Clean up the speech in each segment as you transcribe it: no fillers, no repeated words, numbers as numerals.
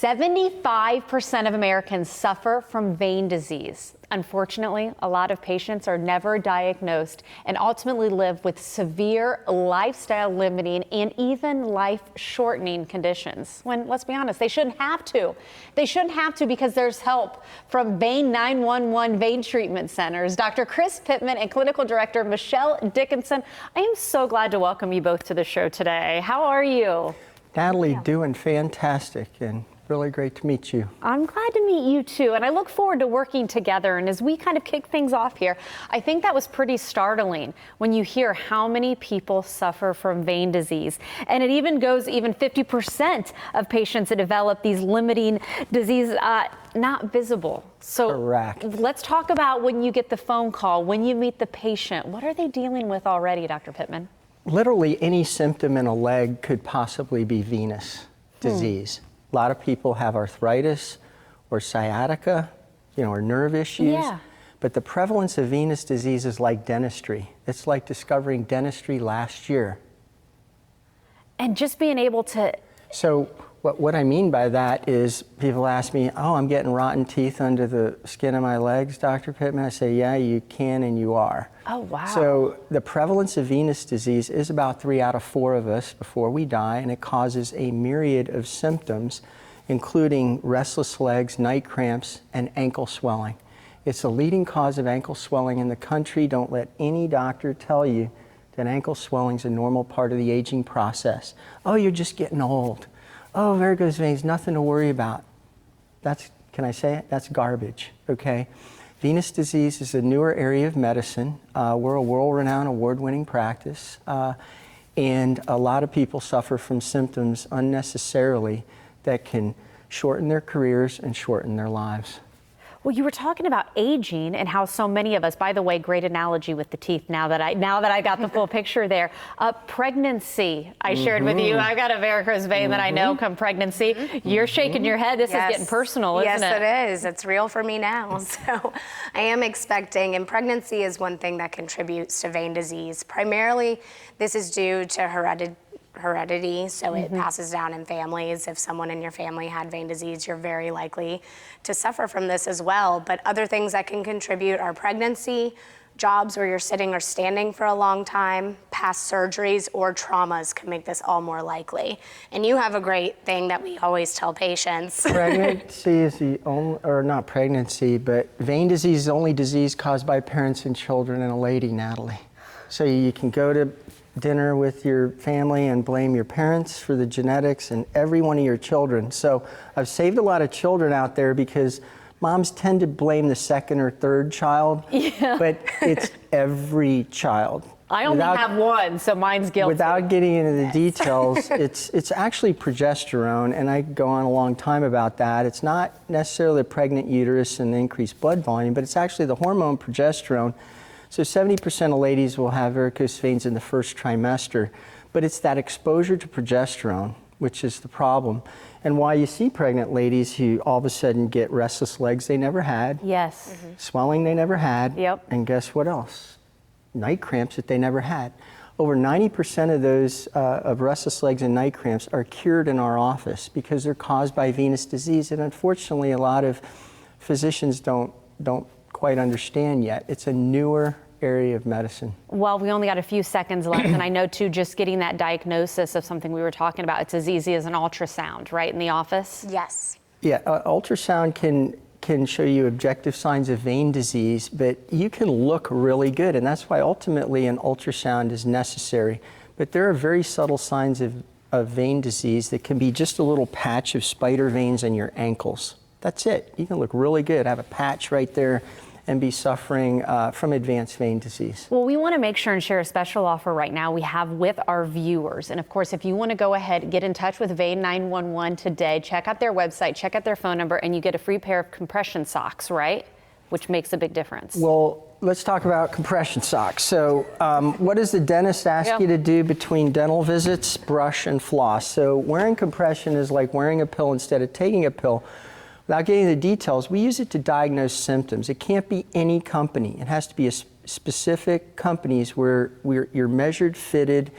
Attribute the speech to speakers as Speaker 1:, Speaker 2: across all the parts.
Speaker 1: 75% of Americans suffer from vein disease. Unfortunately, a lot of patients are never diagnosed and ultimately live with severe lifestyle limiting and even life-shortening conditions. When, let's be honest, they shouldn't have to. They shouldn't have to because there's help from Vein911 Vein Treatment Centers. Dr. Chris Pittman and Clinical Director Michelle Dickinson, I am so glad to welcome you both to the show today. How are you?
Speaker 2: Natalie, doing fantastic and really great to meet you.
Speaker 1: I'm glad to meet you too, and I look forward to working together. And as we kind of kick things off here, I think that was pretty startling when you hear how many people suffer from vein disease. And it even goes 50% of patients that develop these limiting disease not visible. So
Speaker 2: correct.
Speaker 1: Let's talk about when you get the phone call, when you meet the patient. What are they dealing with already, Dr. Pittman?
Speaker 2: Literally any symptom in a leg could possibly be venous disease. A lot of people have arthritis or sciatica, or nerve issues.
Speaker 1: Yeah.
Speaker 2: But the prevalence of venous disease is like dentistry. It's like discovering dentistry last year.
Speaker 1: And just being able to...
Speaker 2: So what I mean by that is people ask me, oh, I'm getting rotten teeth under the skin of my legs, Dr. Pittman. I say, yeah, you can and you are.
Speaker 1: Oh, wow.
Speaker 2: So the prevalence of venous disease is about 3 out of 4 of us before we die, and it causes a myriad of symptoms, including restless legs, night cramps, and ankle swelling. It's the leading cause of ankle swelling in the country. Don't let any doctor tell you that ankle swelling is a normal part of the aging process. Oh, you're just getting old. Oh, varicose veins, nothing to worry about. Can I say it? That's garbage, okay? Venous disease is a newer area of medicine. We're a world-renowned, award-winning practice, and a lot of people suffer from symptoms unnecessarily that can shorten their careers and shorten their lives.
Speaker 1: Well, you were talking about aging and how so many of us, by the way, great analogy with the teeth now that I got the full picture there. Pregnancy, I shared with you. I've got a varicose vein that I know come pregnancy. You're shaking your head. This is getting personal, isn't it?
Speaker 3: Yes, it is. It's real for me now. So I am expecting, and pregnancy is one thing that contributes to vein disease. Primarily, this is due to heredity, so it passes down in families. If someone in your family had vein disease, you're very likely to suffer from this as well. But other things that can contribute are pregnancy, jobs where you're sitting or standing for a long time, past surgeries, or traumas can make this all more likely. And you have a great thing that we always tell patients.
Speaker 2: Pregnancy is the only, or not pregnancy, but vein disease is the only disease caused by parents and children in a lady, Natalie. So you can go to dinner with your family and blame your parents for the genetics and every one of your children. So I've saved a lot of children out there because moms tend to blame the second or third child, but it's every child.
Speaker 1: I only have one, so mine's guilty.
Speaker 2: Without getting into the details, it's actually progesterone, and I go on a long time about that. It's not necessarily a pregnant uterus and increased blood volume, but it's actually the hormone progesterone. So 70% of ladies will have varicose veins in the first trimester, but it's that exposure to progesterone, which is the problem, and why you see pregnant ladies who all of a sudden get restless legs they never had, swelling they never had, and guess what else? Night cramps that they never had. Over 90% of those of restless legs and night cramps are cured in our office because they're caused by venous disease, and unfortunately a lot of physicians don't quite understand yet. It's a newer area of medicine.
Speaker 1: Well, we only got a few seconds left, and I know too, just getting that diagnosis of something we were talking about, it's as easy as an ultrasound, right, in the office?
Speaker 3: Yes.
Speaker 2: Yeah, ultrasound can show you objective signs of vein disease, but you can look really good, and that's why ultimately an ultrasound is necessary. But there are very subtle signs of vein disease that can be just a little patch of spider veins in your ankles. That's it. You can look really good, have a patch right there, and be suffering from advanced vein disease.
Speaker 1: Well, we want to make sure and share a special offer right now we have with our viewers. And of course, if you want to go ahead, get in touch with Vein911 today, check out their website, check out their phone number, and you get a free pair of compression socks, right? Which makes a big difference.
Speaker 2: Well, let's talk about compression socks. So what does the dentist ask you to do between dental visits? Brush and floss. So wearing compression is like wearing a pill instead of taking a pill. Without getting into the details, we use it to diagnose symptoms. It can't be any company. It has to be a specific companies where you're measured, fitted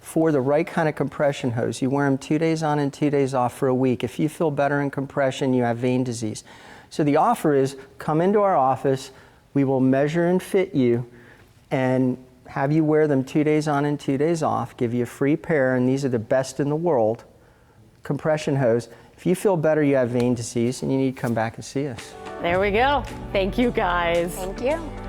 Speaker 2: for the right kind of compression hose. You wear them 2 days on and 2 days off for a week. If you feel better in compression, you have vein disease. So the offer is come into our office, we will measure and fit you and have you wear them 2 days on and 2 days off, give you a free pair, and these are the best in the world, compression hose. If you feel better, you have vein disease, and you need to come back and see us.
Speaker 1: There we go. Thank you, guys.
Speaker 3: Thank you.